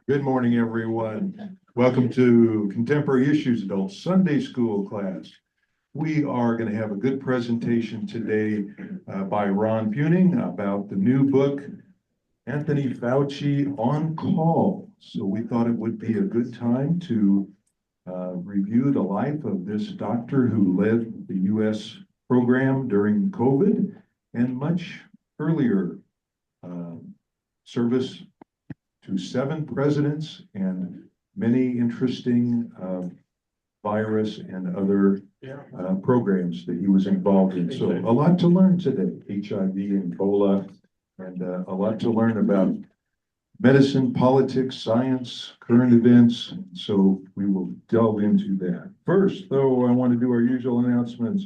Good morning, everyone. Welcome to Contemporary Issues Adult Sunday School class. We are going to have a good presentation today by Ron Buning about the new book, Anthony Fauci on Call. So we thought it would be a good time to review the life of this doctor who led the U.S. program during COVID and much earlier service to 7 presidents and many interesting virus and other programs that he was involved in. So a lot to learn today, HIV and Ebola, and a lot to learn about medicine, politics, science, current events. So we will delve into that. First, though, I want to do our usual announcements.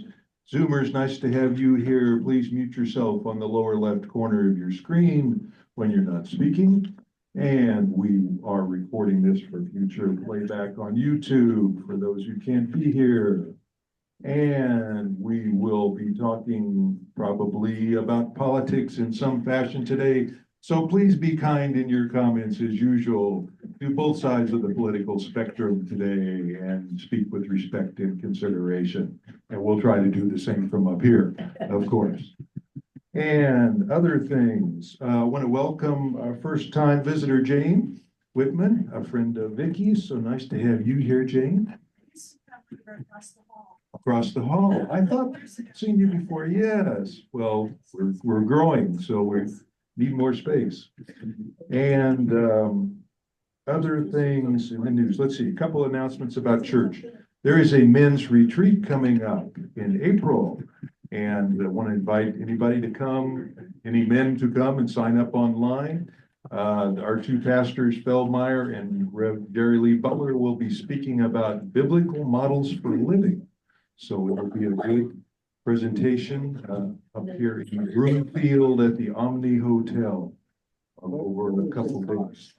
Zoomers, nice to have you here. Please mute yourself on the lower left corner of your screen when you're not speaking. And we are recording this for future playback on YouTube for those who can't be here. And we will be talking probably about politics in some fashion today. So please be kind in your comments as usual to both sides of the political spectrum today and speak with respect and consideration. And we'll try to do the same from up here, of course. And other things, I want to welcome our first time visitor, Jane Whitman, a friend of Vicky's. So nice to have you here, Jane. Across the hall. I thought I'd seen you before. Yes. Well, we're growing, so we need more space. And other things in the news. Let's see, a couple announcements about church. There is a men's retreat coming up in April. And I want to invite anybody to come, any men to come and sign up online. Our 2 pastors, Feldmeyer and Rev. Jerry Lee Butler, will be speaking about biblical models for living. So it will be a good presentation up here in Broomfield at the Omni Hotel over a couple of days.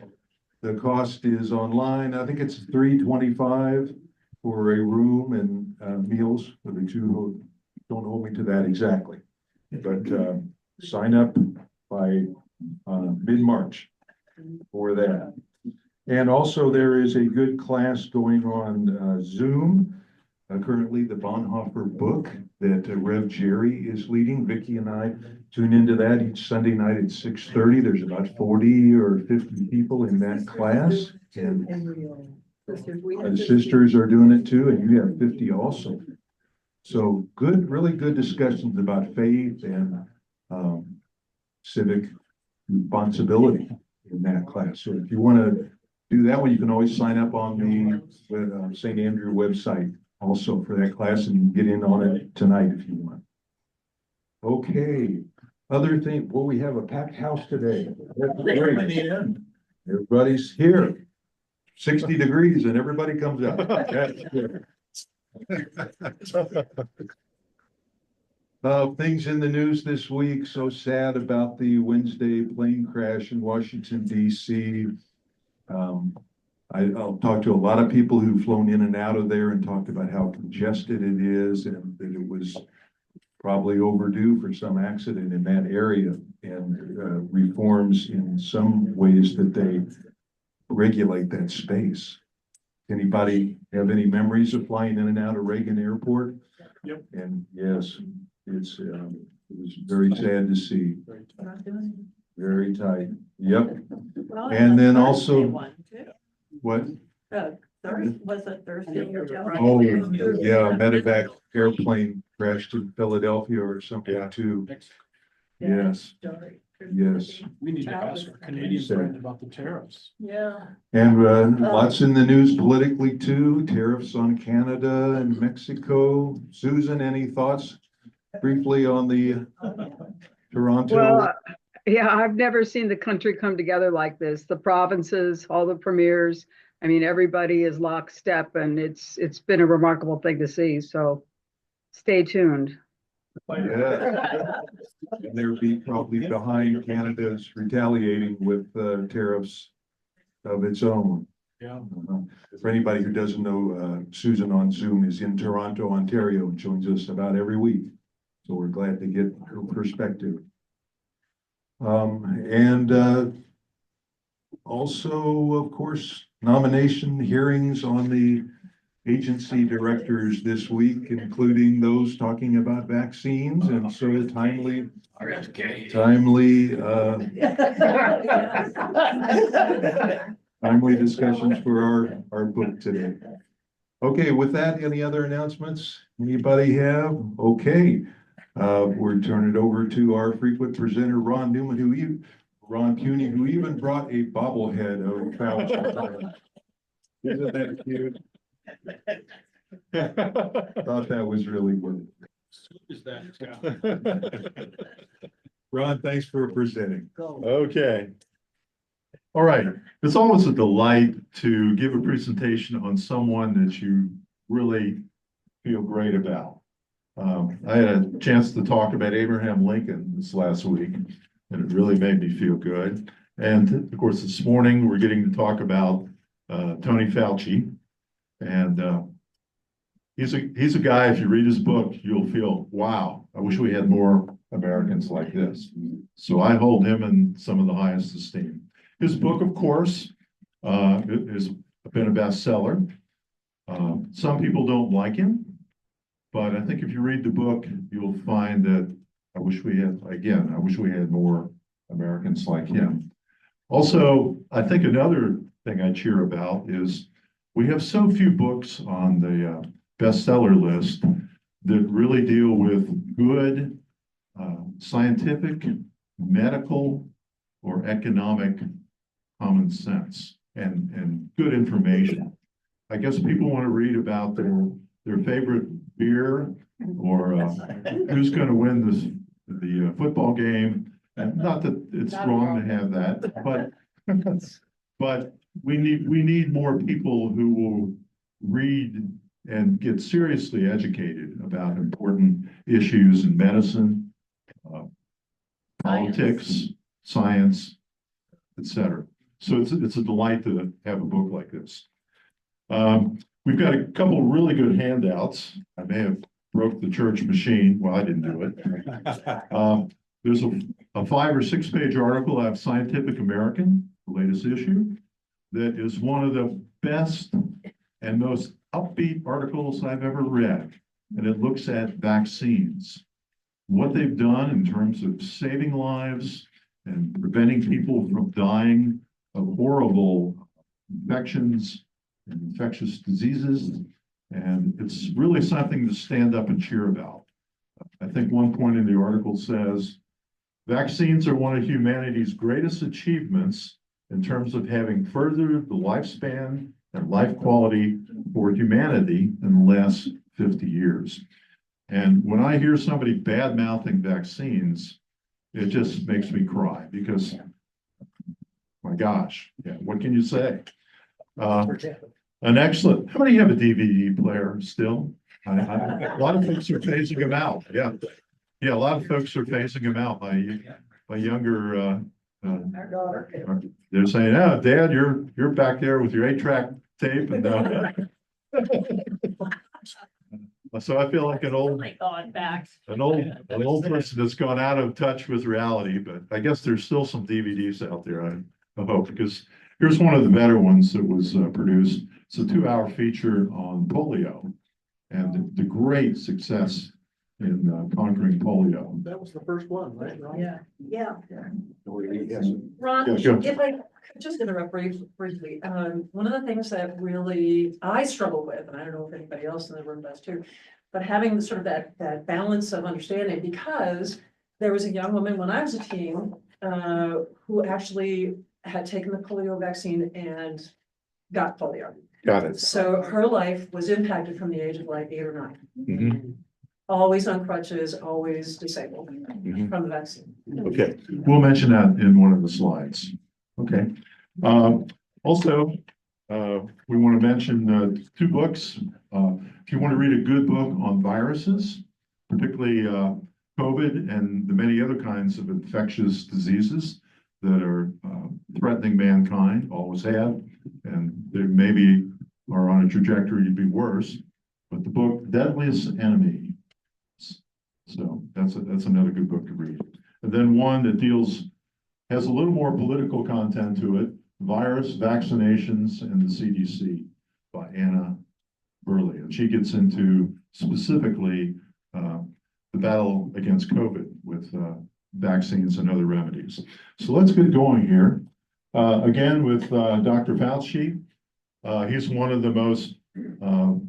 The cost is online. I think it's $325 for a room and meals for the 2. Don't hold me to that exactly, but sign up by mid-March for that. And also there is a good class going on Zoom. Currently the Bonhoeffer book that Rev. Jerry is leading. Vicki and I tune into that each Sunday night at 6:30. There's about 40 or 50 people in that class. And the sisters are doing it too, and you have 50 also. So good, really good discussions about faith and civic responsibility in that class. So if you want to do that one, you can always sign up on the St. Andrew website also for that class and get in on it tonight if you want. Okay, other thing, well, we have a packed house today. Everybody's here. 60 degrees and everybody comes out. That's good. Things in the news this week. So sad about the Wednesday plane crash in Washington, D.C. I'll talk to a lot of people who've flown in and out of there and talked about how congested it is and that it was probably overdue for some accident in that area and reforms in some ways that they regulate that space. Anybody have any memories of flying in and out of Reagan Airport? Yep. And yes, it was very sad to see. Very tight. Yep. Well, and then also, what? Was it Thursday? Oh, yeah, medevac airplane crashed in Philadelphia or something too. Yes. Yes. We need to ask our Canadian friend about the tariffs. Yeah. And lots in the news politically too, tariffs on Canada and Mexico. Susan, any thoughts briefly on the Toronto? Well, yeah, I've never seen the country come together like this. The provinces, all the premiers, I mean, everybody is lockstep, and it's been a remarkable thing to see. So stay tuned. Yeah. And they'll be probably behind Canada's retaliating with tariffs of its own. Yeah. For anybody who doesn't know, Susan on Zoom is in Toronto, Ontario, and joins us about every week. So we're glad to get her perspective. And also, of course, nomination hearings on the agency directors this week, including those talking about vaccines, and so timely discussions for our book today. Okay, with that, any other announcements? Anybody have? Okay, we're turning it over to our frequent presenter, Ron Newman, Ron Cuny, who even brought a bobblehead of Fauci. Isn't that cute? Thought that was really good. Is that? Ron, thanks for presenting. Okay. All right. It's always a delight to give a presentation on someone that you really feel great about. I had a chance to talk about Abraham Lincoln this last week, and it really made me feel good. And of course, this morning we're getting to talk about Tony Fauci. And he's a guy, if you read his book, you'll feel, wow, I wish we had more Americans like this. So I hold him in some of the highest esteem. His book, of course, has been a bestseller. Some people don't like him, but I think if you read the book, you'll find that I wish we had more Americans like him. Also, I think another thing I cheer about is we have so few books on the bestseller list that really deal with good scientific, medical, or economic common sense and good information. I guess people want to read about their favorite beer or who's going to win the football game. And not that it's wrong to have that, but we need more people who will read and get seriously educated about important issues in medicine, politics, science, etc. So it's a delight to have a book like this. We've got a couple really good handouts. I may have broke the church machine. Well, I didn't do it. There's a 5 or 6 page article out of Scientific American, the latest issue, that is one of the best and most upbeat articles I've ever read. And it looks at vaccines, what they've done in terms of saving lives and preventing people from dying of horrible infections and infectious diseases. And it's really something to stand up and cheer about. I think one point in the article says, vaccines are one of humanity's greatest achievements in terms of having furthered the lifespan and life quality for humanity in the last 50 years. And when I hear somebody bad-mouthing vaccines, it just makes me cry because, my gosh, yeah, what can you say? An excellent, how many have a DVD player still? A lot of folks are phasing them out. Yeah. Yeah, a lot of folks are phasing them out. My younger, they're saying, "Oh, Dad, you're back there with your 8-track tape," and so I feel like an old person that's gone out of touch with reality. But I guess there's still some DVDs out there. I hope, because here's one of the better ones that was produced. It's a 2-hour feature on polio and the great success in conquering polio. That was the first one, right? Ron? Yeah. Yes. Ron, Yeah, go. if I could just interrupt briefly, one of the things that really I struggle with, and I don't know if anybody else in the room does too, but having sort of that balance of understanding, because there was a young woman when I was a teen who actually had taken the polio vaccine and got polio. Got it. So her life was impacted from the age of like 8 or 9. Mhm. Always on crutches, always disabled Mhm. from the vaccine. Okay, we'll mention that in one of the slides. Okay. Also, we want to mention 2 books. If you want to read a good book on viruses, particularly COVID and the many other kinds of infectious diseases that are threatening mankind, always have, and they maybe are on a trajectory to be worse. But the book Deadliest Enemy So that's another good book to read. And then one that has a little more political content to it, Virus, Vaccinations, and the CDC by Anna Burley. And she gets into specifically the battle against COVID with vaccines and other remedies. So let's get going here. Again, with Dr. Fauci. He's one of the most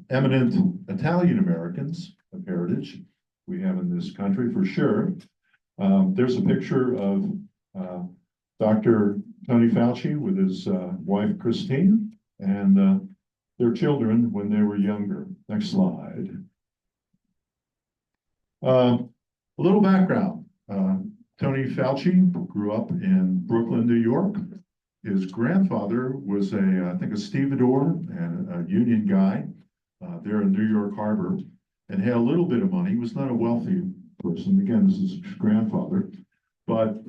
eminent Italian Americans of heritage we have in this country for sure. There's a picture of Dr. Tony Fauci with his wife Christine and their children when they were younger. Next slide. A little background. Tony Fauci grew up in Brooklyn, New York. His grandfather was I think a stevedore and a union guy there in New York Harbor and had a little bit of money. He was not a wealthy person. Again, this is his grandfather. But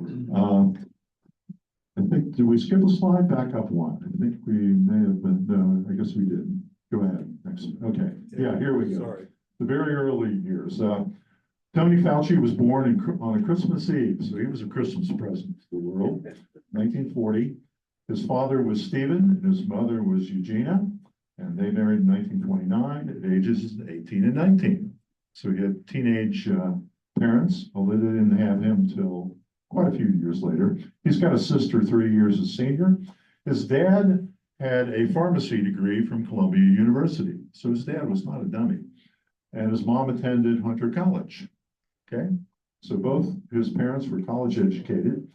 I think, did we skip a slide? Back up one. I think we may have been, no, I guess we did. Go ahead. Next. Okay. Yeah, here we go. Sorry. The very early years. Tony Fauci was born on a Christmas Eve, so he was a Christmas present to the world, 1940. His father was Stephen, and his mother was Eugenia, and they married in 1929 at ages 18 and 19. So he had teenage parents, although they didn't have him till quite a few years later. He's got a sister 3 years a senior. His dad had a pharmacy degree from Columbia University, so his dad was not a dummy. And his mom attended Hunter College. Okay, so both his parents were college educated.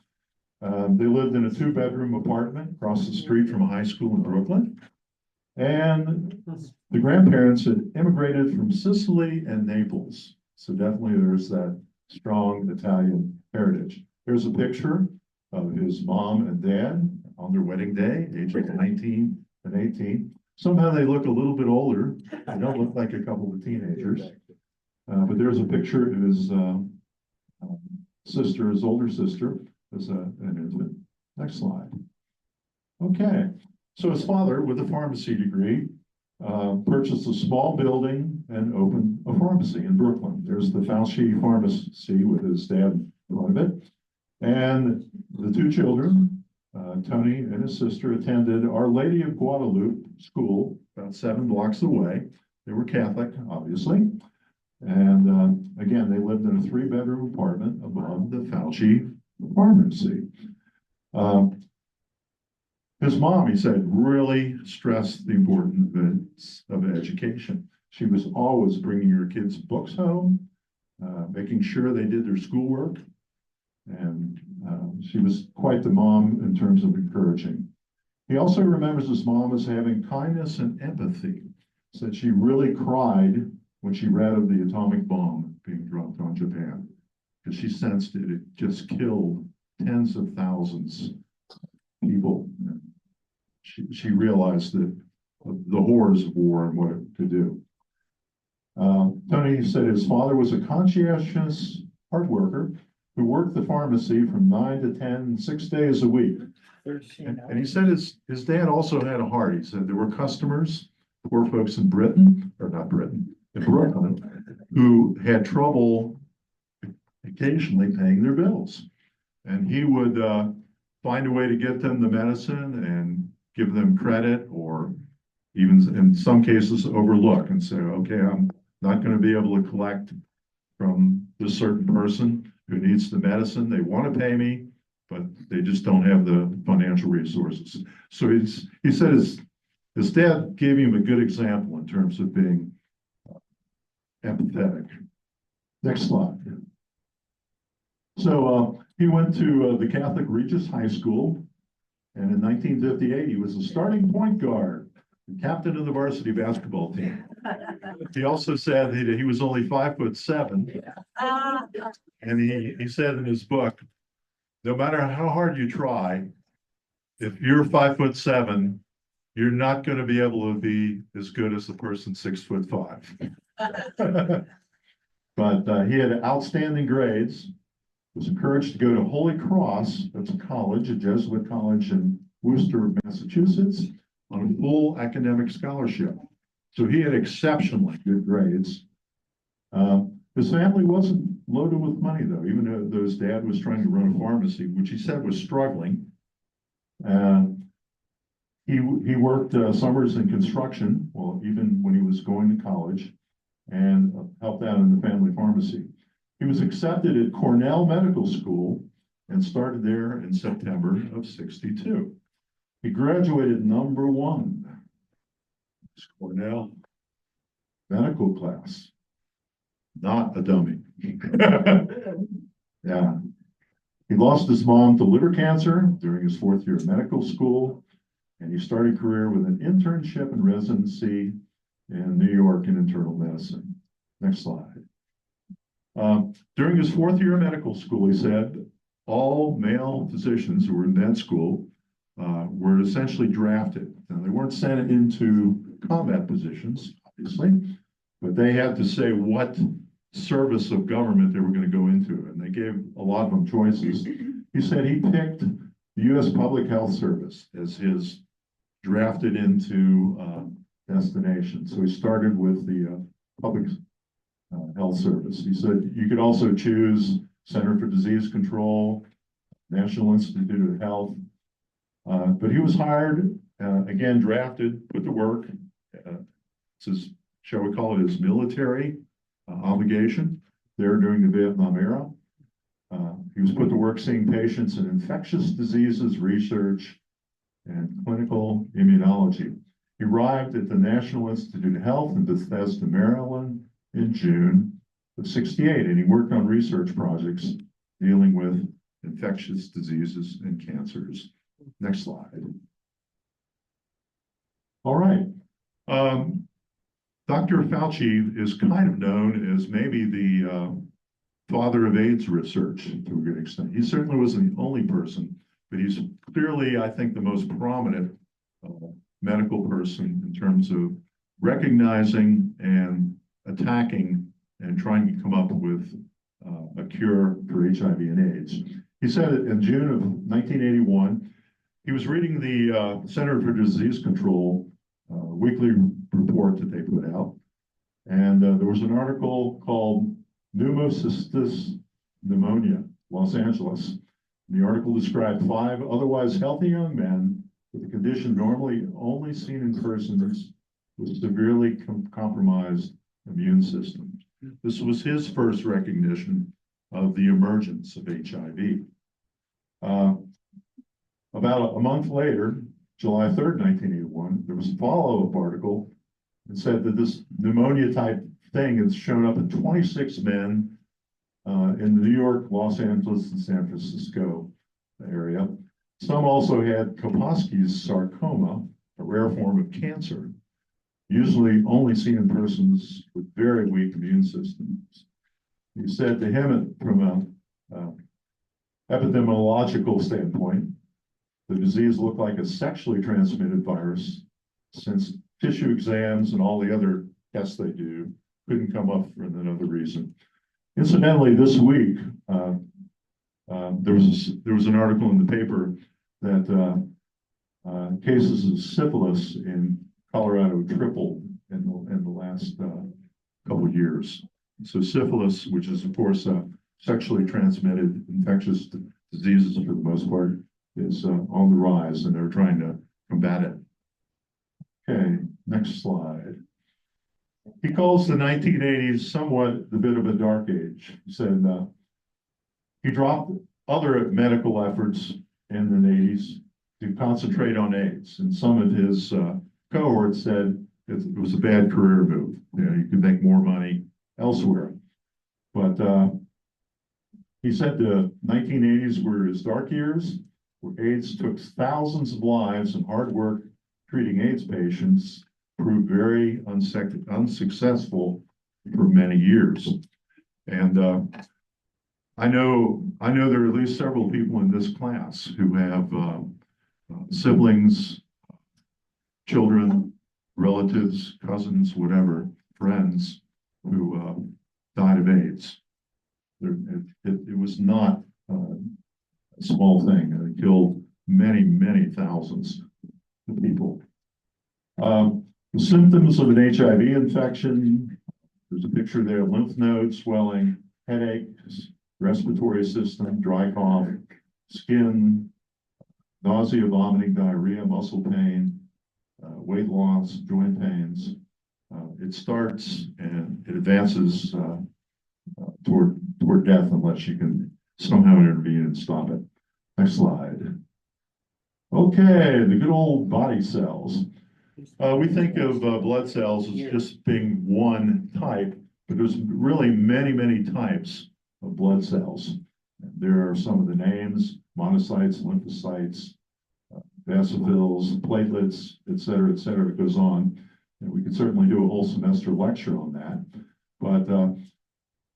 They lived in a 2-bedroom apartment across the street from a high school in Brooklyn. And the grandparents had immigrated from Sicily and Naples. So definitely there's that strong Italian heritage. Here's a picture of his mom and dad on their wedding day, ages 19 and 18. Somehow they look a little bit older. They don't look like a couple of teenagers. But there's a picture of his sister, his older sister, as an infant. Next slide. Okay, so his father, with a pharmacy degree, purchased a small building and opened a pharmacy in Brooklyn. There's the Fauci pharmacy with his dad in front of it. And the 2 children, Tony and his sister, attended Our Lady of Guadalupe School, about 7 blocks away. They were Catholic, obviously. And again, they lived in a 3-bedroom apartment above the Fauci pharmacy. His mom, he said, really stressed the importance of education. She was always bringing her kids books home, making sure they did their schoolwork. And she was quite the mom in terms of encouraging. He also remembers his mom as having kindness and empathy. Said she really cried when she read of the atomic bomb being dropped on Japan, because she sensed it just killed tens of thousands of people. She realized that the horrors of war and what it could do. Tony said his father was a conscientious hard worker who worked the pharmacy from 9 to 10, 6 days a week. And he said his dad also had a heart. He said there were customers, poor folks in Britain, or not Britain, in Brooklyn, who had trouble occasionally paying their bills. And he would find a way to get them the medicine and give them credit, or even in some cases overlook and say, okay, I'm not going to be able to collect from this certain person who needs the medicine. They want to pay me, but they just don't have the financial resources. So he said his dad gave him a good example in terms of being empathetic. Next slide. So he went to the Catholic Regis High School, and in 1958 he was a starting point guard, the captain of the varsity basketball team. He also said that he was only 5'7", and he said in his book, no matter how hard you try, if you're 5'7", you're not going to be able to be as good as the person 6'5". But he had outstanding grades, was encouraged to go to Holy Cross, that's a college, a Jesuit college in Worcester, Massachusetts, on a full academic scholarship. So he had exceptionally good grades. His family wasn't loaded with money though, even though his dad was trying to run a pharmacy, which he said was struggling. He worked summers in construction, well, even when he was going to college, and helped out in the family pharmacy. He was accepted at Cornell Medical School and started there in September of '62. He graduated #1. Cornell medical class. Not a dummy. Yeah. He lost his mom to liver cancer during his 4th year of medical school, and he started a career with an internship and residency in New York in internal medicine. Next slide. During his 4th year of medical school, he said, all male physicians who were in med school were essentially drafted. Now, they weren't sent into combat positions, obviously, but they had to say what service of government they were going to go into, and they gave a lot of them choices. He said he picked the U.S. Public Health Service as his drafted into destination. So he started with the Public Health Service. He said you could also choose Center for Disease Control, National Institute of Health, but he was hired, again, drafted, put to work. Shall we call it his military obligation there during the Vietnam era. He was put to work seeing patients in infectious diseases research and clinical immunology. He arrived at the National Institute of Health in Bethesda, Maryland in June of '68, and he worked on research projects dealing with infectious diseases and cancers. Next slide. All right. Dr. Fauci is kind of known as maybe the father of AIDS research to a good extent. He certainly wasn't the only person, but he's clearly, I think, the most prominent medical person in terms of recognizing and attacking and trying to come up with a cure for HIV and AIDS. He said it in June of 1981. He was reading the Center for Disease Control weekly report that they put out. And there was an article called Pneumocystis Pneumonia, Los Angeles. The article described 5 otherwise healthy young men with a condition normally only seen in persons with severely compromised immune systems. This was his first recognition of the emergence of HIV. About a month later, July 3rd, 1981, there was a follow-up article that said that this pneumonia type thing has shown up in 26 men in the New York, Los Angeles, and San Francisco area. Some also had Kaposki's sarcoma, a rare form of cancer, usually only seen in persons with very weak immune systems. He said to him, from an epidemiological standpoint, the disease looked like a sexually transmitted virus, since tissue exams and all the other tests they do couldn't come up for another reason. Incidentally, this week, there was an article in the paper that cases of syphilis in Colorado tripled in the last couple of years. So syphilis, which is of course sexually transmitted infectious diseases for the most part, is on the rise, and they're trying to combat it. Okay, next slide. He calls the 1980s somewhat the bit of a dark age. He said he dropped other medical efforts in the 80s to concentrate on AIDS, and some of his cohorts said it was a bad career move. You know, you could make more money elsewhere. But he said the 1980s were his dark years, where AIDS took thousands of lives, and hard work treating AIDS patients proved very unsuccessful for many years. And I know there are at least several people in this class who have siblings, children, relatives, cousins, whatever, friends who died of AIDS. It was not a small thing. It killed many, many thousands of people. The symptoms of an HIV infection, there's a picture there, lymph node swelling, headaches, respiratory system, dry cough, skin, nausea, vomiting, diarrhea, muscle pain, weight loss, joint pains. It starts and it advances toward death unless you can somehow intervene and stop it. Next slide. Okay, the good old body cells. We think of blood cells as just being one type, but there's really many, many types of blood cells. There are some of the names: monocytes, lymphocytes, basophils, platelets, et cetera, et cetera. It goes on. And we could certainly do a whole semester lecture on that. But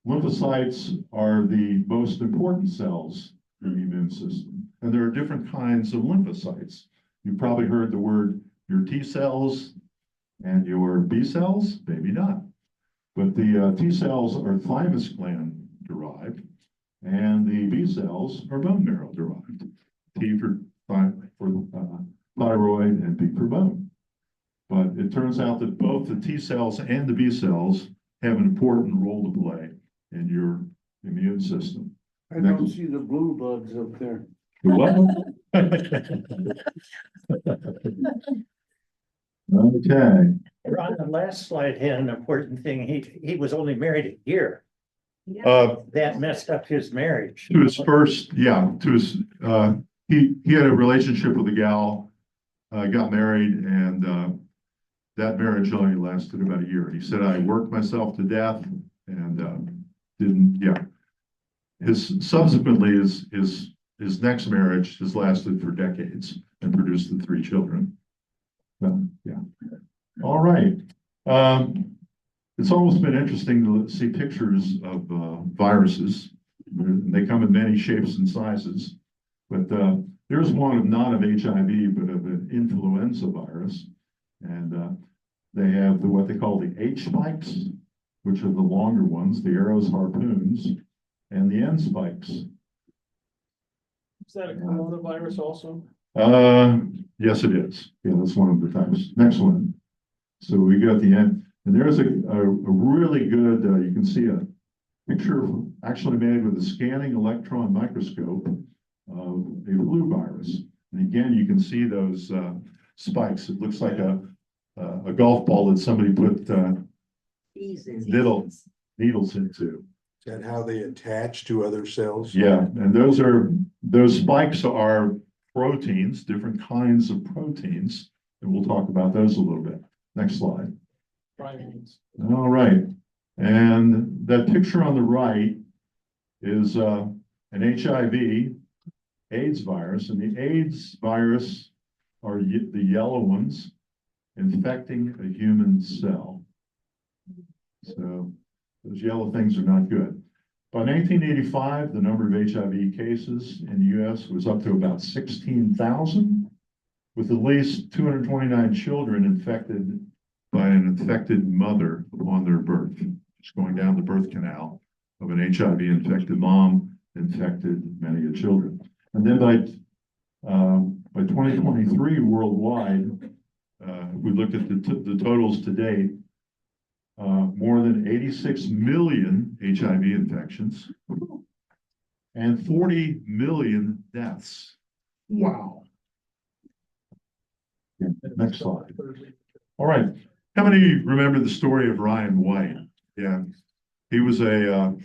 lymphocytes are the most important cells in the immune system. And there are different kinds of lymphocytes. You've probably heard the word your T cells and your B cells, maybe not. But the T cells are thymus gland derived, and the B cells are bone marrow derived. T for thyroid and B for bone. But it turns out that both the T cells and the B cells have an important role to play in your immune system. I don't see the blue bugs up there. The what? Okay. Ron, the last slide had an important thing. He was only married a year. That messed up his marriage. To his first, yeah, to his, he had a relationship with a gal, got married, and that marriage only lasted about a year. He said, I worked myself to death and didn't, yeah. Subsequently, his next marriage has lasted for decades and produced the 3 children. Yeah. All right. It's always been interesting to see pictures of viruses. They come in many shapes and sizes, but there's one of not of HIV, but of an influenza virus. And they have what they call the H spikes, which are the longer ones, the arrows, harpoons, and the N spikes. Is that a coronavirus also? Yes, it is. Yeah, that's one of the types. Next one. So we got the N, and there's a really good, you can see a picture actually made with a scanning electron microscope of a flu virus. And again, you can see those spikes. It looks like a golf ball that somebody put little needles into. Is that how they attach to other cells? Yeah, and those spikes are proteins, different kinds of proteins, and we'll talk about those a little bit. Next slide. Primates. All right, and that picture on the right is an HIV AIDS virus, and the AIDS virus are the yellow ones infecting a human cell. So those yellow things are not good. By 1985, the number of HIV cases in the US was up to about 16,000, with at least 229 children infected by an infected mother upon their birth. Just going down the birth canal of an HIV infected mom infected many of children. And then by 2023 worldwide, we look at the totals to date, more than 86 million HIV infections and 40 million deaths. Wow. Yeah, next slide. All right. How many remember the story of Ryan White? Yeah. He was a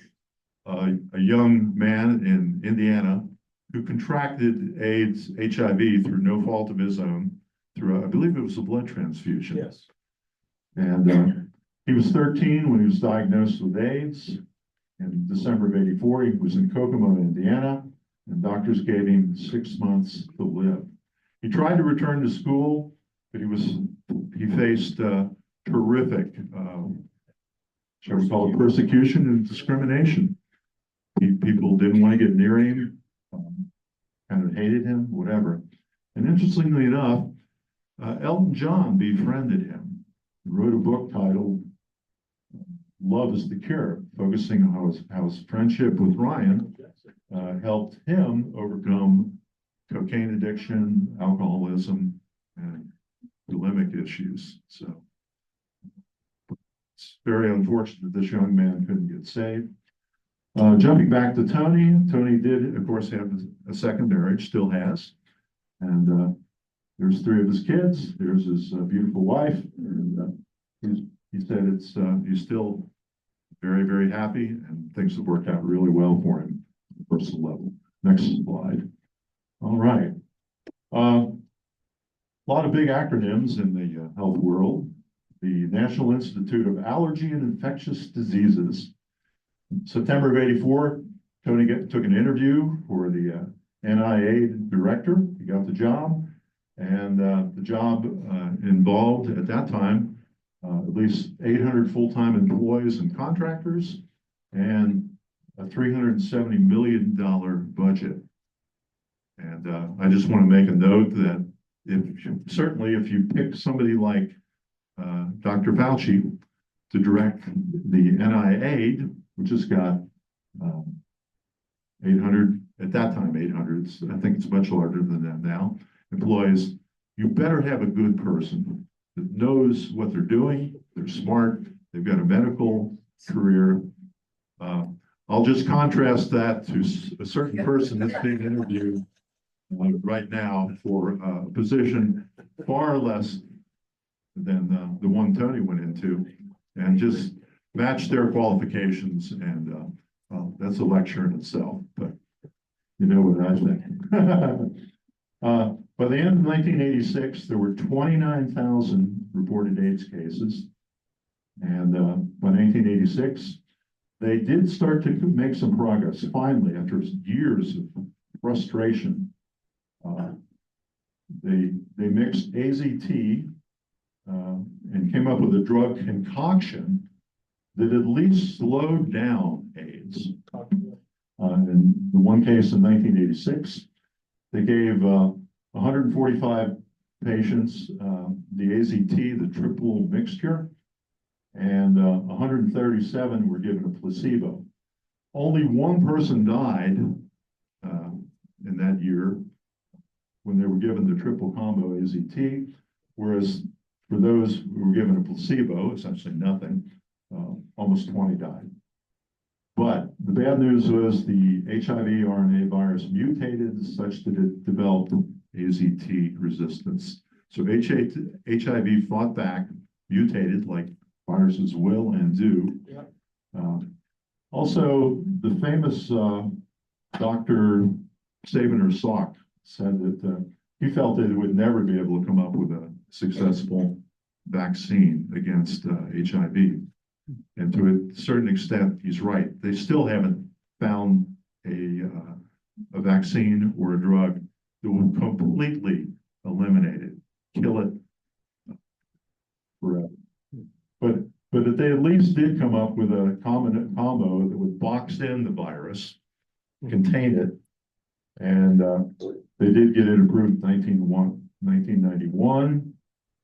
young man in Indiana who contracted AIDS, HIV through no fault of his own, through, I believe it was a blood transfusion. Yes. And he was 13 when he was diagnosed with AIDS. In December of '84, he was in Kokomo, Indiana, and doctors gave him 6 months to live. He tried to return to school, but he faced terrific, shall we call it, persecution and discrimination. People didn't want to get near him, kind of hated him, whatever. And interestingly enough, Elton John befriended him. He wrote a book titled Love is the Cure, focusing on how his friendship with Ryan helped him overcome cocaine addiction, alcoholism, and bulimic issues. So it's very unfortunate that this young man couldn't get saved. Jumping back to Tony, Tony did, of course, have a second marriage, still has. And there's three of his kids. There's his beautiful wife. And he said he's still very, very happy and things have worked out really well for him on the personal level. Next slide. All right. A lot of big acronyms in the health world. The National Institute of Allergy and Infectious Diseases. September of '84, Tony took an interview for the NIA director. He got the job, and the job involved at that time at least 800 full-time employees and contractors, and a $370 million budget. And I just want to make a note that certainly if you pick somebody like Dr. Fauci to direct the NIA, which has got 800, at that time 800, I think it's much larger than that now, employees, you better have a good person that knows what they're doing, they're smart, they've got a medical career. I'll just contrast that to a certain person that's being interviewed right now for a position far less than the one Tony went into, and just match their qualifications, and well, that's a lecture in itself, but you know what I think. By the end of 1986, there were 29,000 reported AIDS cases, and by 1986, they did start to make some progress. Finally, after years of frustration, they mixed AZT and came up with a drug concoction that at least slowed down AIDS. In the one case in 1986, they gave 145 patients the AZT, the triple mixture, and 137 were given a placebo. Only one person died in that year when they were given the triple combo AZT, whereas for those who were given a placebo, essentially nothing, almost 20 died. But the bad news was the HIV RNA virus mutated such that it developed AZT resistance. So HIV fought back, mutated like viruses will and do. Yeah. Also, the famous Dr. Sabiner Salk said that he felt that it would never be able to come up with a successful vaccine against HIV. And to a certain extent, he's right. They still haven't found a vaccine or a drug that will completely eliminate it, kill it forever. But if they at least did come up with a common combo that would box in the virus, contain it, and they did get it approved in 1991.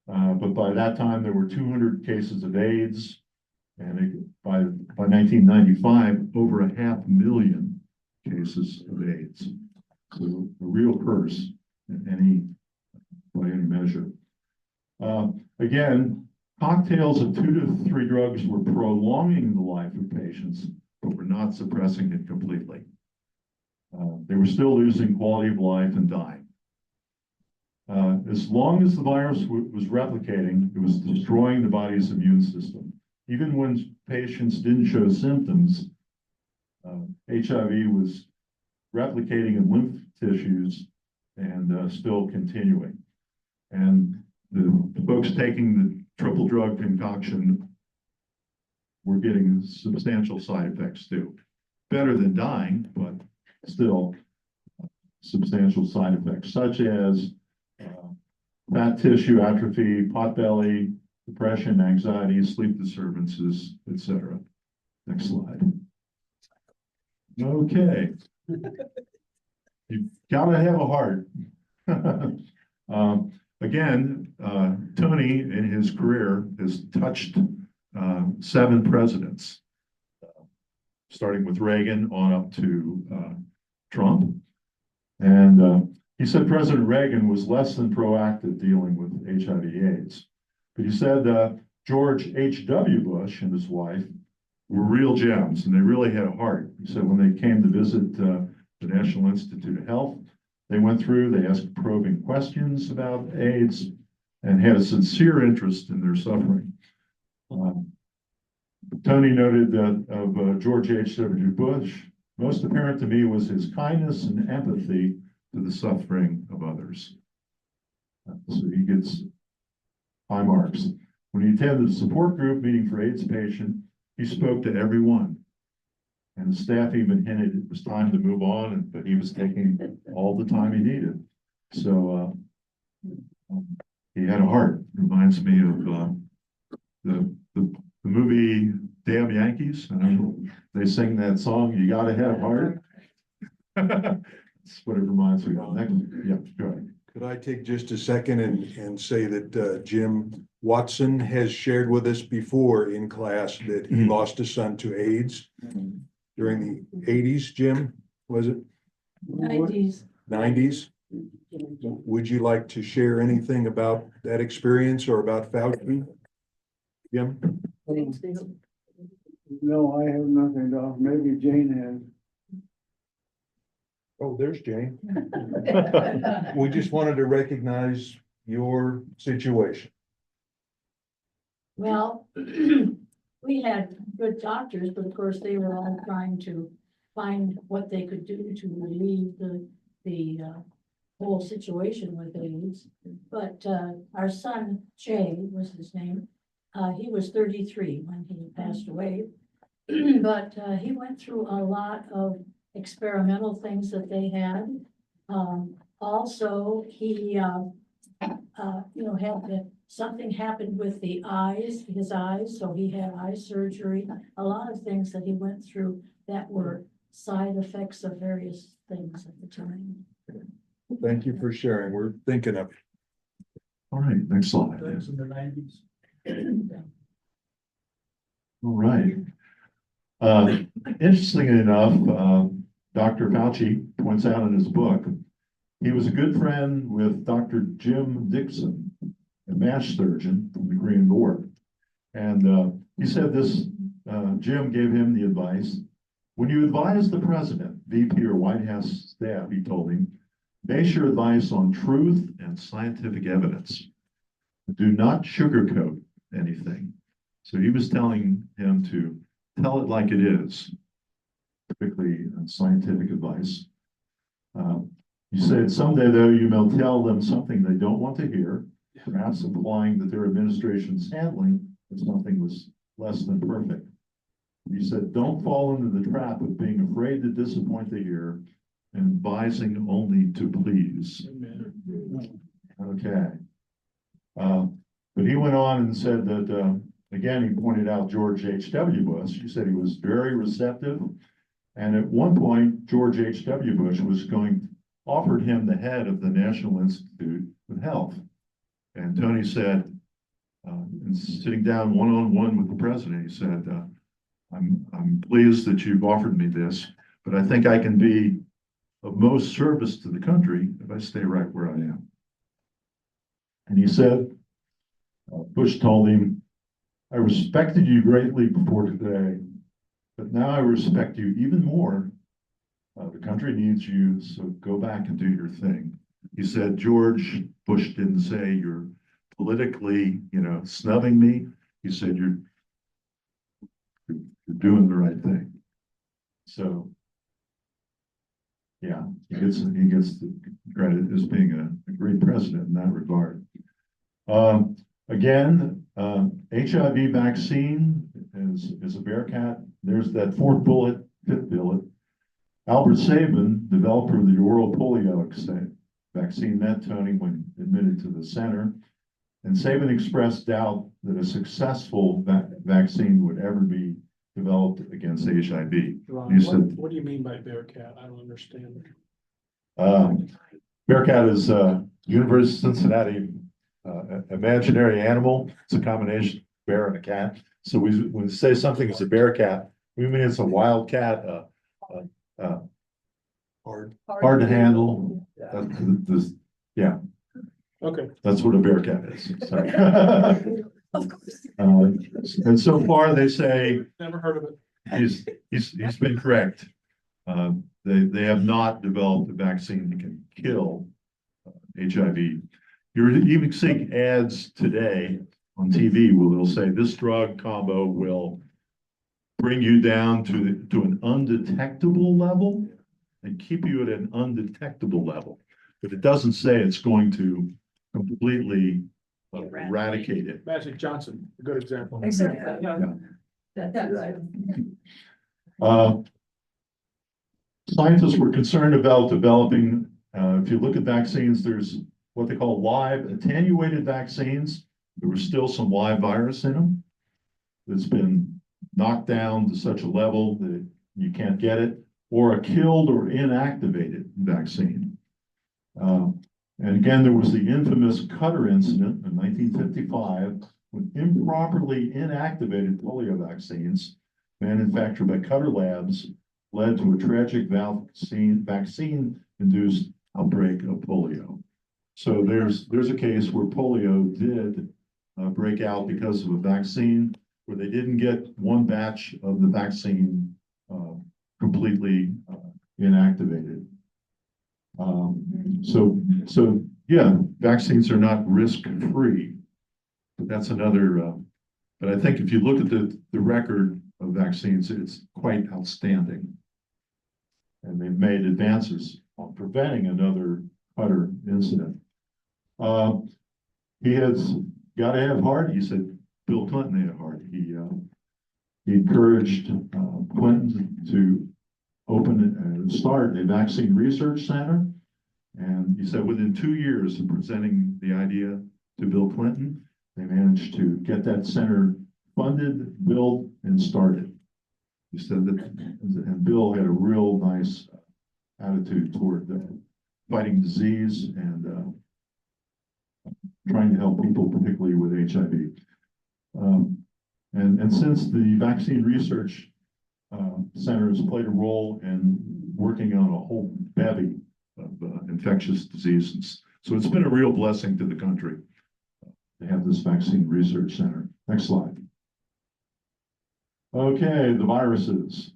But by that time, there were 200 cases of AIDS. And by 1995, over 500,000 cases of AIDS. So a real curse by any measure. Again, cocktails of 2 to 3 drugs were prolonging the life of patients, but were not suppressing it completely. They were still losing quality of life and dying. As long as the virus was replicating, it was destroying the body's immune system. Even when patients didn't show symptoms, HIV was replicating in lymph tissues and still continuing. And the folks taking the triple drug concoction were getting substantial side effects too. Better than dying, but still substantial side effects, such as fat tissue atrophy, potbelly, depression, anxiety, sleep disturbances, etc. Next slide. Okay. You've got to have a heart. Again, Tony in his career has touched 7 presidents, starting with Reagan on up to Trump. And he said President Reagan was less than proactive dealing with HIV/AIDS. But he said George H.W. Bush and his wife were real gems and they really had a heart. He said when they came to visit the National Institute of Health, they went through, they asked probing questions about AIDS and had a sincere interest in their suffering. Tony noted that of George H.W. Bush, most apparent to me was his kindness and empathy to the suffering of others. So he gets high marks. When he attended a support group meeting for AIDS patient, he spoke to everyone. And the staff even hinted it was time to move on, but he was taking all the time he needed. So he had a heart. Reminds me of the movie Damn Yankees. They sing that song, "You Gotta Have Heart." That's what it reminds me of. Next, yeah, go ahead. Could I take just a second and say that Jim Watson has shared with us before in class that he lost a son to AIDS during the 80s, Jim, was it? 90s? Would you like to share anything about that experience or about Fauci? Jim? No, I have nothing to offer. Maybe Jane has. Oh, there's Jane. We just wanted to recognize your situation. Well, we had good doctors, but of course they were all trying to find what they could do to relieve the whole situation with AIDS. But our son, Jay was his name, he was 33 when he passed away. But he went through a lot of experimental things that they had. Also, he, had something happened with the eyes, his eyes, so he had eye surgery. A lot of things that he went through that were side effects of various things at the time. Thank you for sharing. We're thinking of it. All right, next slide. That was in the 90s. All right. Interestingly enough, Dr. Fauci points out in his book, he was a good friend with Dr. Jim Dixon, a MASH surgeon from the Korean War. And he said this, Jim gave him the advice, when you advise the president, VP or White House staff, he told him, base your advice on truth and scientific evidence. Do not sugarcoat anything. So he was telling him to tell it like it is, particularly scientific advice. He said, someday though, you may tell them something they don't want to hear, perhaps implying that their administration's handling of something was less than perfect. He said, don't fall into the trap of being afraid to disappoint the ear and advising only to please. Okay. But he went on and said that, again, he pointed out George H.W. Bush. He said he was very receptive. And at one point, George H.W. Bush was offered him the head of the National Institute of Health. And Tony said, and sitting down one-on-one with the president, he said, I'm pleased that you've offered me this, but I think I can be of most service to the country if I stay right where I am. And he said, Bush told him, I respected you greatly before today, but now I respect you even more. The country needs you, so go back and do your thing. He said, George Bush didn't say you're politically, snubbing me. He said, you're doing the right thing. So, yeah, he gets the credit as being a great president in that regard. Again, HIV vaccine is a bearcat. There's that fifth bullet. Albert Sabin, developer of the oral polio vaccine, met Tony when admitted to the center. And Sabin expressed doubt that a successful vaccine would ever be developed against HIV. Ron, what do you mean by bearcat? I don't understand. Bearcat is University of Cincinnati imaginary animal. It's a combination of bear and a cat. So when we say something is a bearcat, we mean it's a wild cat, hard to handle. Yeah, Okay. that's what a bearcat is. Sorry. Of course. And so far, they say Never heard of it. he's been correct. They have not developed a vaccine that can kill HIV. You're even seeing ads today on TV where they'll say this drug combo will bring you down to an undetectable level and keep you at an undetectable level. But it doesn't say it's going to completely eradicate it. Magic Johnson, a good example. Exactly, yeah. That's right. Scientists were concerned about developing, if you look at vaccines, there's what they call live attenuated vaccines. There was still some live virus in them. That's been knocked down to such a level that you can't get it, or a killed or inactivated vaccine. And again, there was the infamous Cutter incident in 1955 when improperly inactivated polio vaccines manufactured by Cutter Labs led to a tragic vaccine-induced outbreak of polio. So there's a case where polio did break out because of a vaccine where they didn't get one batch of the vaccine completely inactivated. So yeah, vaccines are not risk-free, but that's another. But I think if you look at the record of vaccines, it's quite outstanding, and they've made advances on preventing another Cutter incident. He has got to have heart. He said Bill Clinton had heart. He encouraged Clinton to open and start a vaccine research center. And he said within 2 years of presenting the idea to Bill Clinton, they managed to get that center funded, built, and started. He said that, and Bill had a real nice attitude toward fighting disease and trying to help people, particularly with HIV. And since the vaccine research center has played a role in working on a whole bevy of infectious diseases. So it's been a real blessing to the country to have this vaccine research center. Next slide. Okay, the viruses.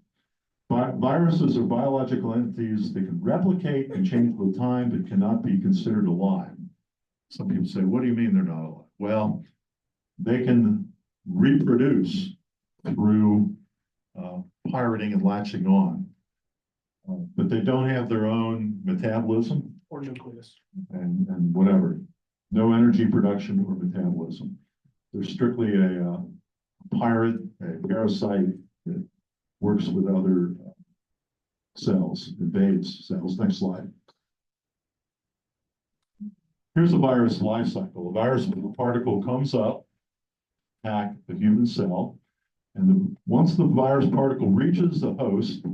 Viruses are biological entities that can replicate and change with time but cannot be considered alive. Some people say, what do you mean they're not alive? Well, they can reproduce through pirating and latching on, but they don't have their own metabolism Or nucleus. and whatever. No energy production or metabolism. They're strictly a pirate, a parasite that works with other cells, invades cells. Next slide. Here's a virus life cycle. A virus particle comes up, attack the human cell, and once the virus particle reaches the host,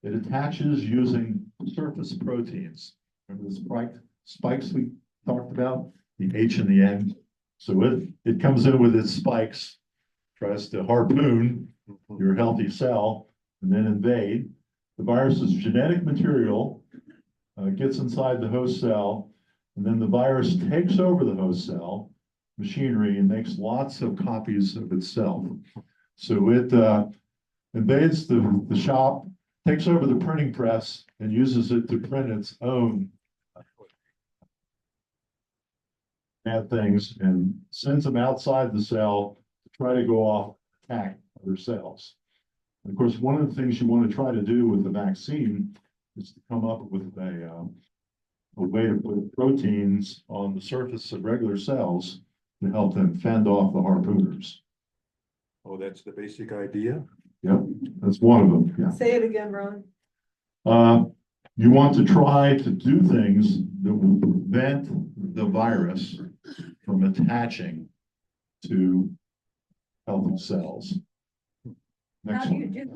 it attaches using surface proteins. Remember the spikes we talked about? The H and the N. So it comes in with its spikes, tries to harpoon your healthy cell, and then invade. The virus's genetic material gets inside the host cell, and then the virus takes over the host cell machinery and makes lots of copies of itself. So it invades the shop, takes over the printing press, and uses it to print its own bad things and sends them outside the cell to try to go off and attack other cells. And of course, one of the things you want to try to do with the vaccine is to come up with a way to put proteins on the surface of regular cells to help them fend off the harpooners. Oh, that's the basic idea? Yep, that's one of them, yeah. Say it again, Ron. You want to try to do things that will prevent the virus from attaching to healthy cells. How Next do you one. do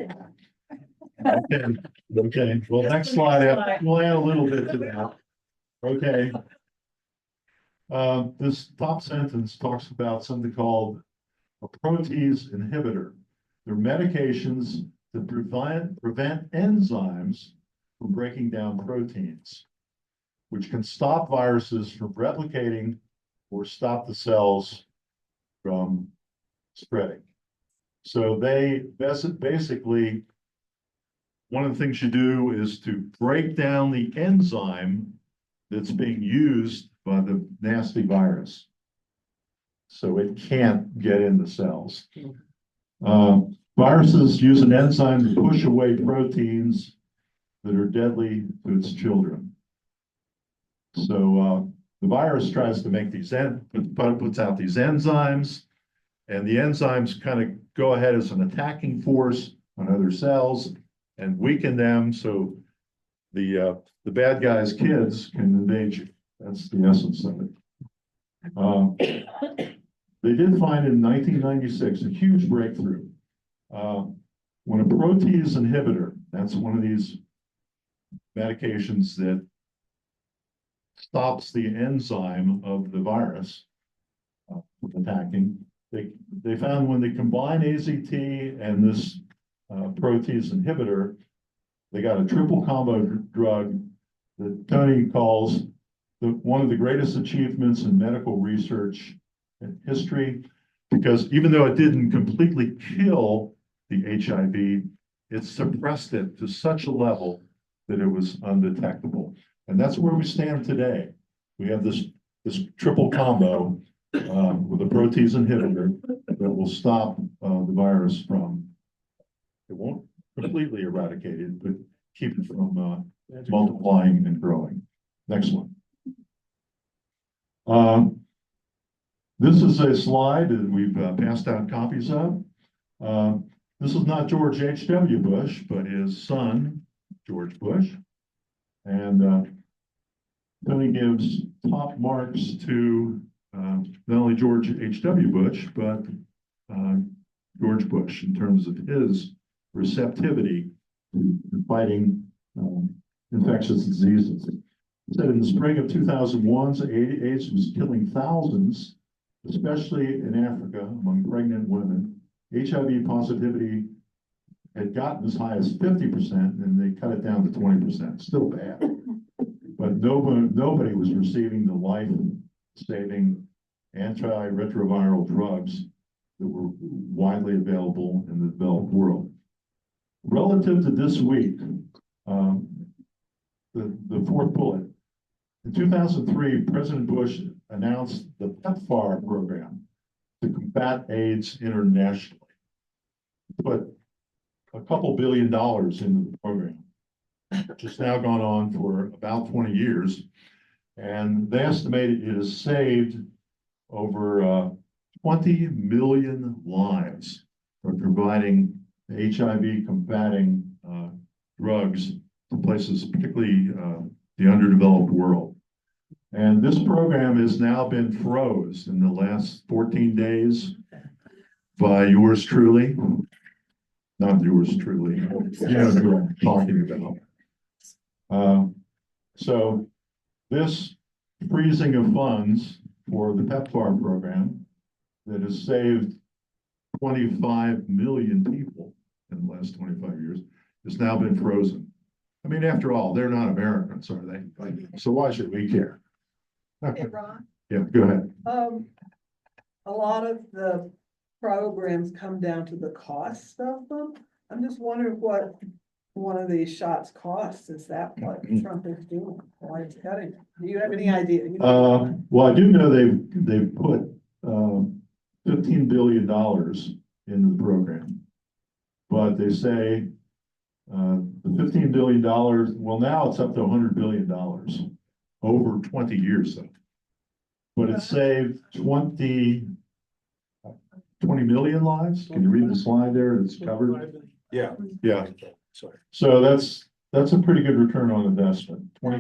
that? Okay, well, next slide, we'll add a little bit to that. Okay. This top sentence talks about something called a protease inhibitor. They're medications that prevent enzymes from breaking down proteins, which can stop viruses from replicating or stop the cells from spreading. So they basically, one of the things you do is to break down the enzyme that's being used by the nasty virus. So it can't get into cells. Viruses use an enzyme to push away proteins that are deadly to its children. So the virus tries to make these, puts out these enzymes, and the enzymes kind of go ahead as an attacking force on other cells and weaken them so the bad guys' kids can invade you. That's the essence of it. They did find in 1996 a huge breakthrough. When a protease inhibitor, that's one of these medications that stops the enzyme of the virus attacking, they found when they combine AZT and this protease inhibitor, they got a triple combo drug that Tony calls one of the greatest achievements in medical research in history, because even though it didn't completely kill the HIV, it suppressed it to such a level that it was undetectable. And that's where we stand today. We have this triple combo with a protease inhibitor that will stop the virus from, it won't completely eradicate it, but keep it from multiplying and growing. Next one. This is a slide that we've passed out copies of. This is not George H.W. Bush, but his son, George Bush. And Tony gives top marks to not only George H.W. Bush, but George Bush in terms of his receptivity to fighting infectious diseases. He said in the spring of 2001, AIDS was killing thousands, especially in Africa among pregnant women. HIV positivity had gotten as high as 50%, and they cut it down to 20%. Still bad, but nobody was receiving the life-saving antiretroviral drugs that were widely available in the developed world. Relative to this week, the fourth bullet. In 2003, President Bush announced the PEPFAR program to combat AIDS internationally. Put a couple $2 billion into the program, which has now gone on for about 20 years. And they estimate it has saved over 20 million lives from providing HIV combating drugs to places, particularly the underdeveloped world. And this program has now been froze in the last 14 days by yours truly. Not yours truly, you know who I'm talking about. So this freezing of funds for the PEPFAR program that has saved 25 million people in the last 25 years has now been frozen. I mean, after all, they're not Americans, are they? So why should we care? Hey, Ron, Yeah, go ahead. a lot of the programs come down to the cost of them. I'm just wondering what one of these shots costs. Is that what Trump is doing? Why he's cutting? Do you have any idea? Well, I do know they've put $15 billion into the program, but they say the $15 billion, well, now it's up to $100 billion over 20 years though. But it saved 20 million lives. Can you read the slide there? It's covered. Yeah. Yeah. Sorry. So that's a pretty good return on investment. What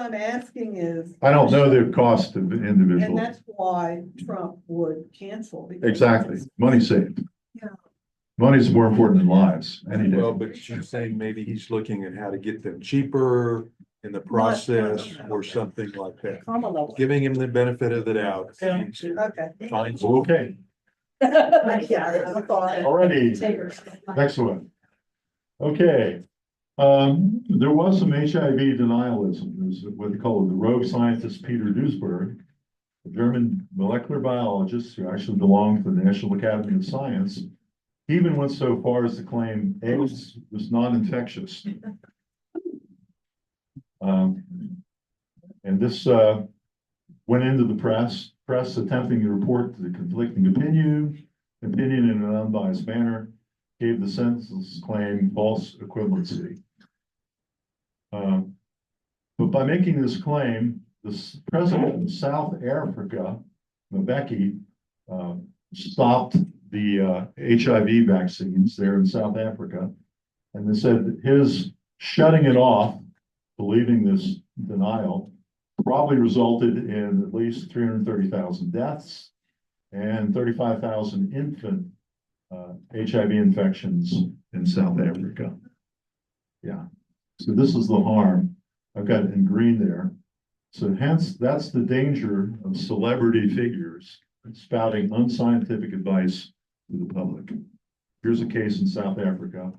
I'm asking is. I don't know the cost of individual. And that's why Trump would cancel. because Exactly. it's- Money saved. Yeah. Money's more important than lives any day. Well, but she's saying maybe he's looking at how to get them cheaper in the process or something like that. I'm a little. Giving him the benefit of the doubt. Okay. Fine. Okay, Yeah, I thought. already, next one. Okay, there was some HIV denialism. There's what they call the rogue scientist Peter Duesberg, a German molecular biologist who actually belonged to the National Academy of Science, even went so far as to claim AIDS was non-infectious. And this went into the press attempting to report the conflicting opinion in an unbiased manner, gave the census claim false equivalency. But by making this claim, the president of South Africa, Mbeki, stopped the HIV vaccines there in South Africa. And they said that his shutting it off, believing this denial, probably resulted in at least 330,000 deaths and 35,000 infant HIV infections in South Africa. Yeah, so this is the harm. I've got it in green there. So hence, that's the danger of celebrity figures spouting unscientific advice to the public. Here's a case in South Africa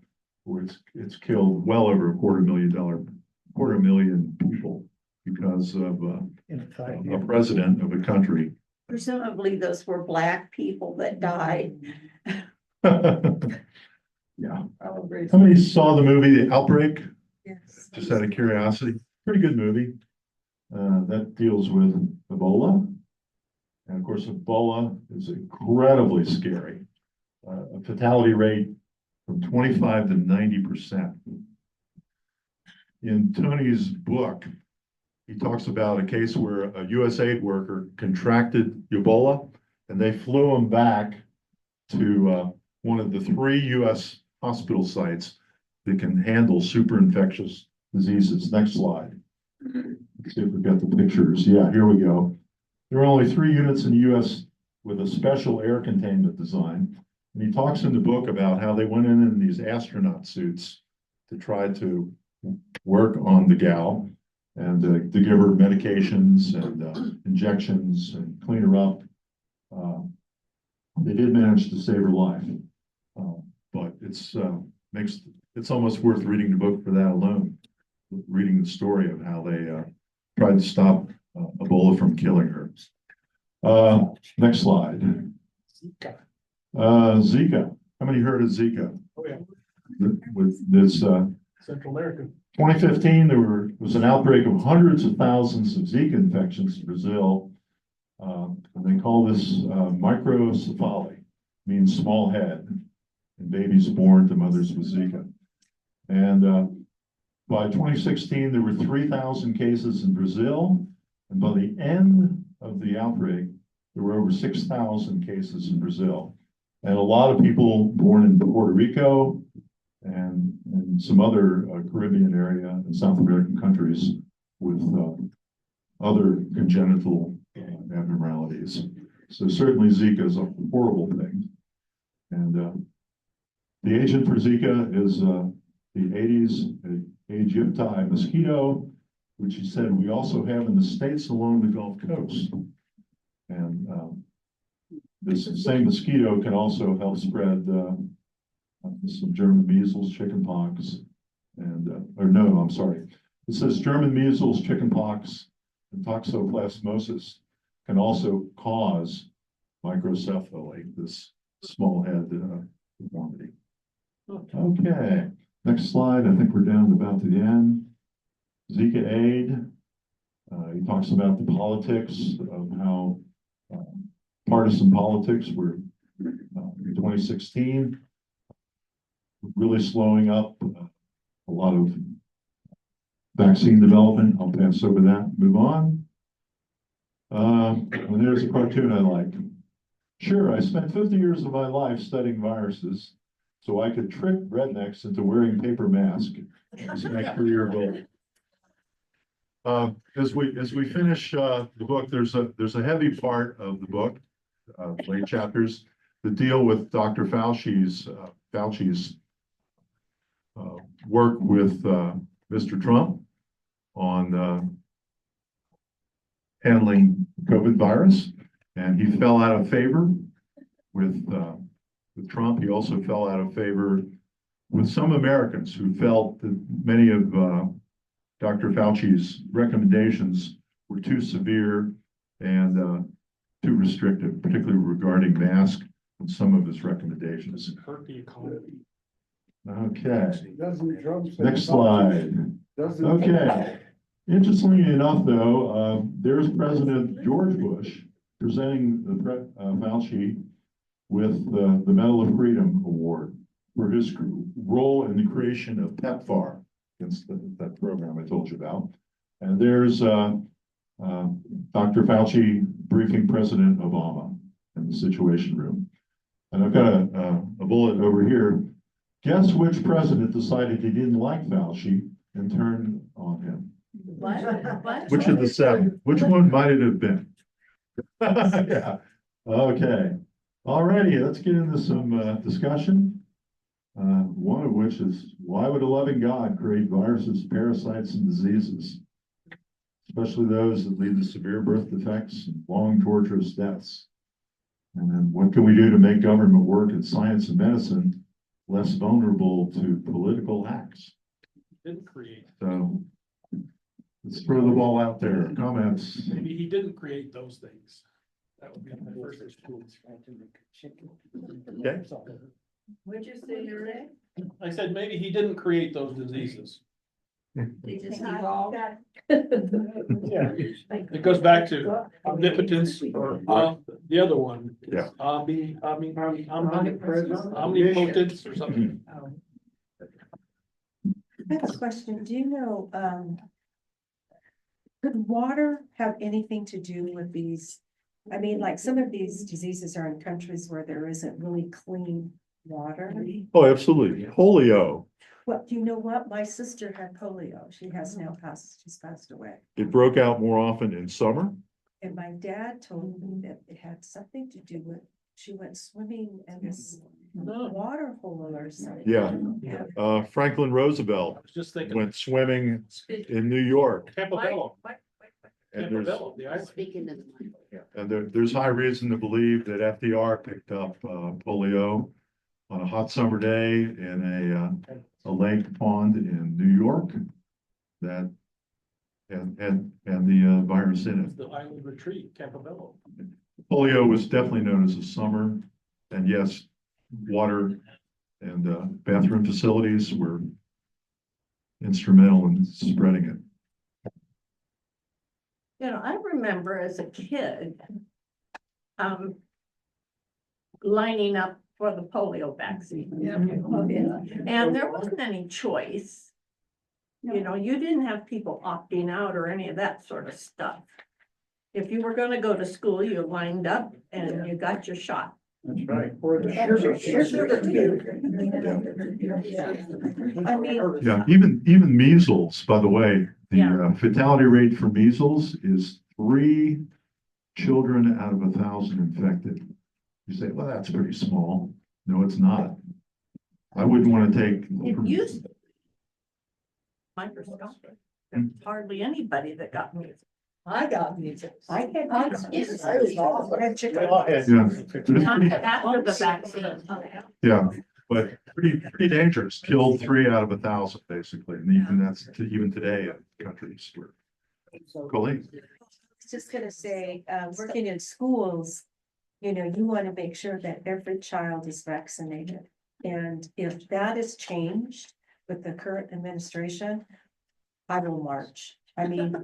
where it's killed well over a quarter million people because of a president of a country. Presumably those were Black people that died. Yeah. Probably. How many saw the movie The Outbreak? Yes. Just out of curiosity. Pretty good movie. That deals with Ebola. And of course, Ebola is incredibly scary. A fatality rate from 25 to 90%. In Tony's book, he talks about a case where a USAID worker contracted Ebola and they flew him back to one of the 3 US hospital sites that can handle super infectious diseases. Next slide. Let's see if we've got the pictures. Yeah, here we go. There are only 3 units in the US with a special air containment design. And he talks in the book about how they went in these astronaut suits to try to work on the gal and to give her medications and injections and clean her up. They did manage to save her life, but it's almost worth reading the book for that alone. Reading the story of how they tried to stop Ebola from killing her. Next slide. Zika. How many heard of Zika? Oh, yeah. With this Central America. 2015, there was an outbreak of hundreds of thousands of Zika infections in Brazil. And they call this microcephaly, means small head, in babies born to mothers with Zika. And by 2016, there were 3,000 cases in Brazil. And by the end of the outbreak, there were over 6,000 cases in Brazil. And a lot of people born in Puerto Rico and some other Caribbean area and South American countries with other congenital abnormalities. So certainly Zika is a horrible thing. And the agent for Zika is the Aedes aegypti mosquito, which he said we also have in the States along the Gulf Coast. And this same mosquito can also help spread some German measles, chickenpox, and, or no, I'm sorry. It says German measles, chickenpox, and toxoplasmosis can also cause microcephaly, this small head deformity. Okay, next slide. I think we're down to about the end. Zika aid. He talks about the politics of how partisan politics were in 2016 really slowing up a lot of vaccine development. I'll pass over that, move on. And there's a cartoon I like. Sure, I spent 50 years of my life studying viruses so I could trick rednecks into wearing paper masks as my career goal. As we finish the book, there's a heavy part of the book, late chapters, that deal with Dr. Fauci's work with Mr. Trump on handling COVID virus, and he fell out of favor with Trump. He also fell out of favor with some Americans who felt that many of Dr. Fauci's recommendations were too severe and too restrictive, particularly regarding masks and some of his recommendations. Hurt the economy. Okay, next slide. Okay, interestingly enough, though, there's President George Bush presenting the Fauci with the Medal of Freedom Award for his role in the creation of PEPFAR, against that program I told you about. And there's Dr. Fauci briefing President Obama in the Situation Room. And I've got a bullet over here. Guess which president decided he didn't like Fauci and turned on him? What? Which of the seven? Which one might it have been? Yeah. Okay. Alrighty, let's get into some discussion. One of which is, why would a loving God create viruses, parasites, and diseases, especially those that lead to severe birth defects and long, torturous deaths? And then what can we do to make government work in science and medicine less vulnerable to political acts? Didn't create, So let's throw the ball out there. Comments? maybe he didn't create those things. That would be my first response. Okay. What'd you say, Eric? I said, maybe he didn't create those diseases. They just evolved. It goes back to omnipotence or the other one. Yeah. Omnipotence or something. I have a question. Do you know, could water have anything to do with these? I mean, like some of these diseases are in countries where there isn't really clean water. Oh, absolutely. Polio. Well, you know what? My sister had polio. She has now she's passed away. It broke out more often in summer. And my dad told me that it had something to do with, she went swimming in this water hole or something. Yeah. Franklin Roosevelt I was just thinking. went swimming in New York. Campobello. And there's, Campobello, the island. Speaking of. there's high reason to believe that FDR picked up polio on a hot summer day in a lake pond in New York that and the virus in it. The island retreat, Campobello. Polio was definitely known as a summer, and yes, water and bathroom facilities were instrumental in spreading it. You know, I remember as a kid, lining up for the polio vaccine. And there wasn't any choice. You know, you didn't have people opting out or any of that sort of stuff. If you were gonna go to school, you lined up and you got your shot. That's right. I mean, Yeah, even measles, by the way, the Yeah. fatality rate for measles is 3 children out of 1,000 infected. You say, well, that's pretty small. No, it's not. I wouldn't want to take. It used to be microscopic. There's hardly anybody that got measles. I got measles. I had. Yeah. After the vaccine. Yeah, but pretty dangerous. Killed 3 out of 1,000, basically, and even that's even today in countries where. Colleen. I was just gonna say, working in schools, you know, you want to make sure that every child is vaccinated. And if that is changed with the current administration, I will march. I mean,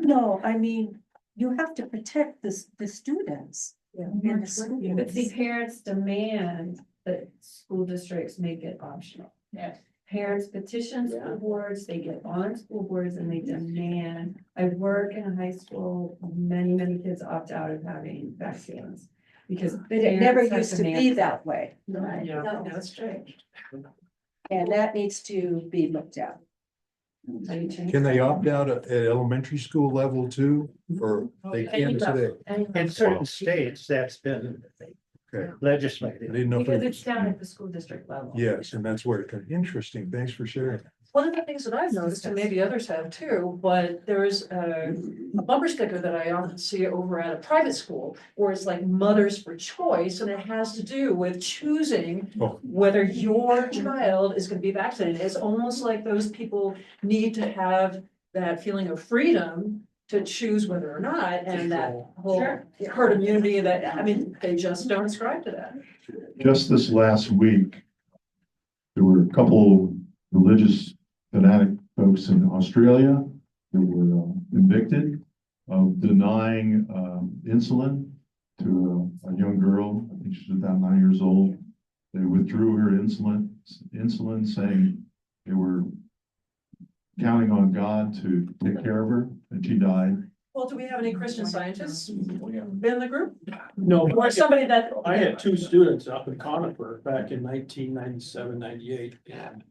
no, I mean, you have to protect the students. In the school. But see, parents demand that school districts make it optional. Yes. Parents petition school boards, they get on school boards and they demand. I work in a high school, many kids opt out of having vaccines. Because. But it never parents have used to be demanded that way. No, that's true. And that needs to be looked at. Can they opt out at elementary school level too, or they can today? In certain states, that's been Okay. I legislated. didn't know. if Because it- it's down at the school district level. Yes, and that's where it comes, interesting, thanks for sharing. One of the things that I've noticed, and maybe others have too, but there's a bumper sticker that I often see over at a private school, where it's like Mothers for Choice, and it has to do with choosing Oh. whether your child is gonna be vaccinated. It's almost like those people need to have that feeling of freedom to choose whether or not, and that whole Sure. herd immunity that, I mean, they just don't ascribe to that. Just this last week, there were a couple religious fanatic folks in Australia that were convicted of denying insulin to a young girl. I think she was about 9 years old. They withdrew her insulin, saying they were counting on God to take care of her, and she died. Well, do we have any Christian scientists in the group? No, Or somebody that? I had two students up in Conifer back in 1997, 98, and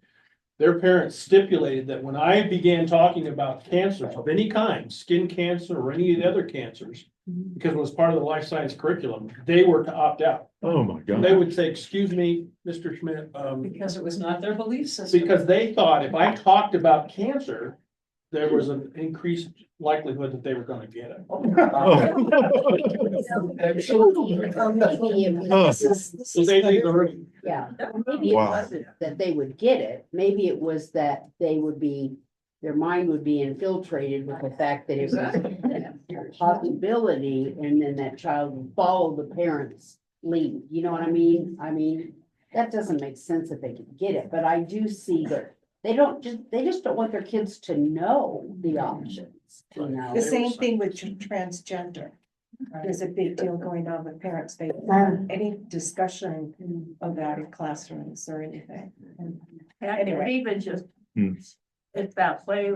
their parents stipulated that when I began talking about cancers of any kind, skin cancer or any of the other cancers, because it was part of the life science curriculum, they were to opt out. Oh, my They God. would say, excuse me, Mr. Schmidt, Because it was not their belief system. because they thought if I talked about cancer, there was an increased likelihood that they were gonna get it. So they learned. Yeah, maybe it Wow. wasn't that they would get it, maybe it was that they would be, their mind would be infiltrated with the fact that it was a possibility, and then that child would follow the parents' lead, you know what I mean? I mean, that doesn't make sense if they could get it, but I do see that they just don't want their kids to know the options, you know? The same thing with transgender. There's a big deal going on with parents. They any discussion of that in classrooms or anything. Heck, Anyway. and even just, Hmm. it's that way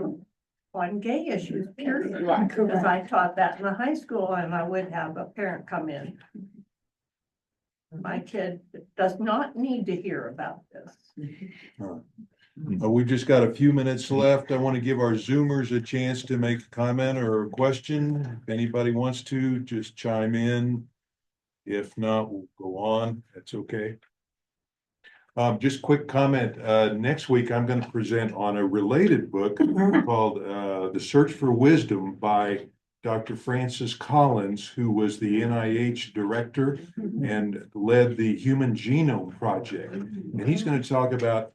on gay issues, period. Right. Because I taught that in the high school and I would have a parent come in. My kid does not need to hear about this. We've just got a few minutes left. I want to give our Zoomers a chance to make a comment or a question. If anybody wants to, just chime in. If not, we'll go on. That's okay. Just quick comment. Next week, I'm going to present on a related book called The Search for Wisdom by Dr. Francis Collins, who was the NIH director and led the Human Genome Project. And he's going to talk about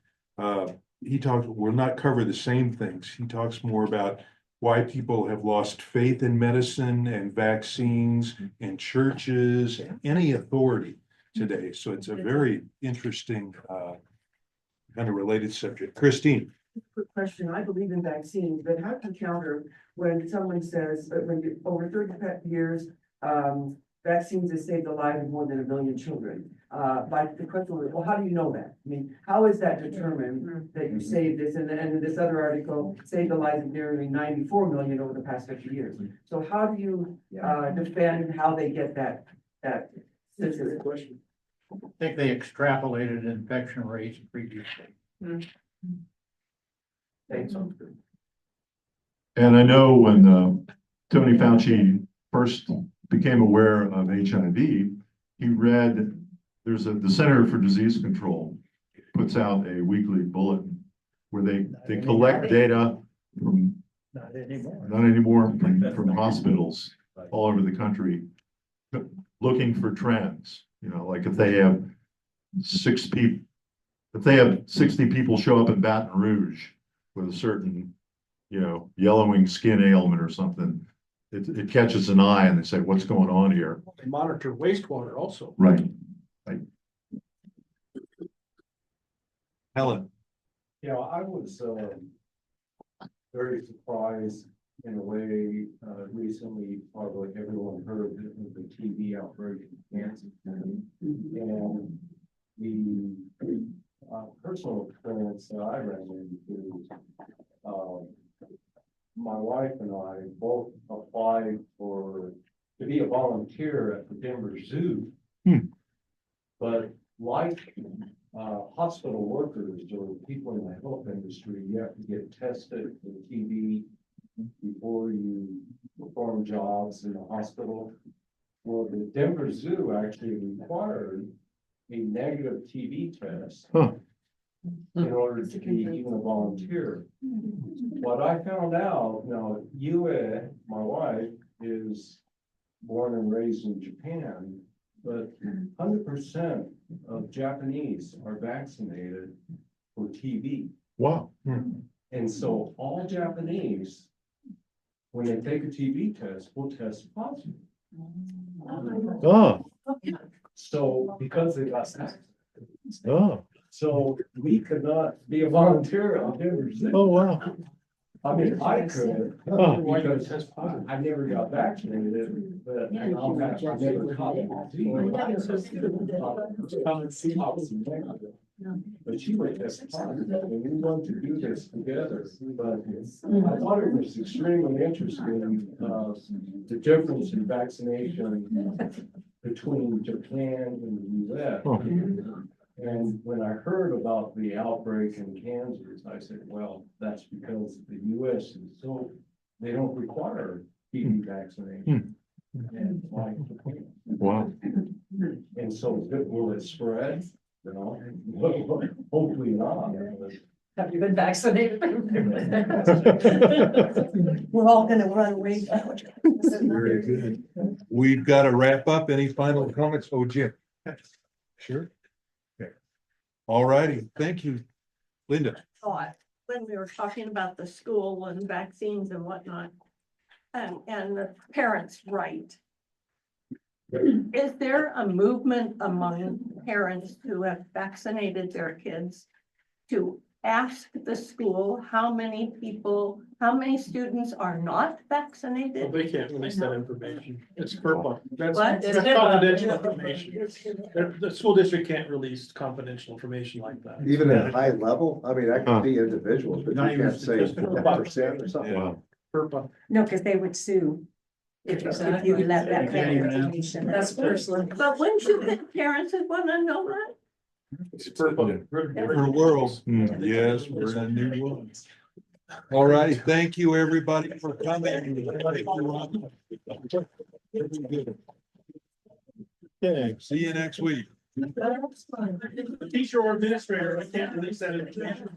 will not cover the same things. He talks more about why people have lost faith in medicine and vaccines and churches and any authority today. So it's a very interesting kind of related subject. Christine. Quick question. I believe in vaccines, but how do you counter when someone says that when you over 30 years, vaccines have saved the lives of more than 1 million children? Like the question was, well, how do you know that? I mean, how is that determined that you saved this? And then this other article saved the lives of nearly 94 million over the past 50 years. So how do you defend how they get that statistic? I think they extrapolated infection rates previously. Thanks. And I know when Tony Fauci first became aware of HIV, he read, the Center for Disease Control puts out a weekly bulletin where they collect data from, Not anymore. not anymore, from hospitals all over the country, looking for trends, you know, like if they have 60 people show up in Baton Rouge with a certain, you know, yellowing skin ailment or something, it catches an eye and they say, what's going on here? They monitor wastewater also. Right. Helen. Yeah, I was very surprised in a way recently, probably everyone heard of the TB outbreak in Kansas City. And the personal experience that I ran into, my wife and I both applied to be a volunteer at the Denver Zoo. But like hospital workers or people in the health industry, you have to get tested for TB before you perform jobs in the hospital. Well, the Denver Zoo actually required a negative TB test in order to be even a volunteer. What I found out, now Yue, my wife, is born and raised in Japan, but 100% of Japanese are vaccinated for TB. Wow. And so all Japanese when they take a TB test, will test positive. Oh, So because they got that, oh, so we could not be a volunteer on Denver Zoo. oh, wow. I mean, I could, Oh. Why you because test positive? I never got vaccinated, but I never caught it. But she was just positive, and we wanted to do this together, but I thought it was extremely interesting, the difference in vaccination between Japan and the US. And when I heard about the outbreak in Kansas, I said, well, that's because the US is so, they don't require TB vaccination. And like, Wow. and so will it spread? You know, hopefully not. Have you been vaccinated? We're all gonna run away. Very good. We've got to wrap up. Any final comments? Oh, Jim? Sure. Okay. All righty. Thank you. Linda? Thought, when we were talking about the school and vaccines and whatnot, and the parents' right. Is there a movement among parents who have vaccinated their kids to ask the school how many people, how many students are not vaccinated? They can't release that information. It's FERPA. That's What? that's confidential information. The school district can't release confidential information like that. Even at a high level, I mean, that could be individuals, but Not you even can't say statistical. 1% or something. Yeah. FERPA. No, because they would sue. If you let that kind of information. That's personal. But wouldn't you think parents would wanna know that? It's a different world. Yes, we're in a new world. All righty. Thank you, everybody, for coming. Okay, see you next week. Teacher or administrator, I can't release that information.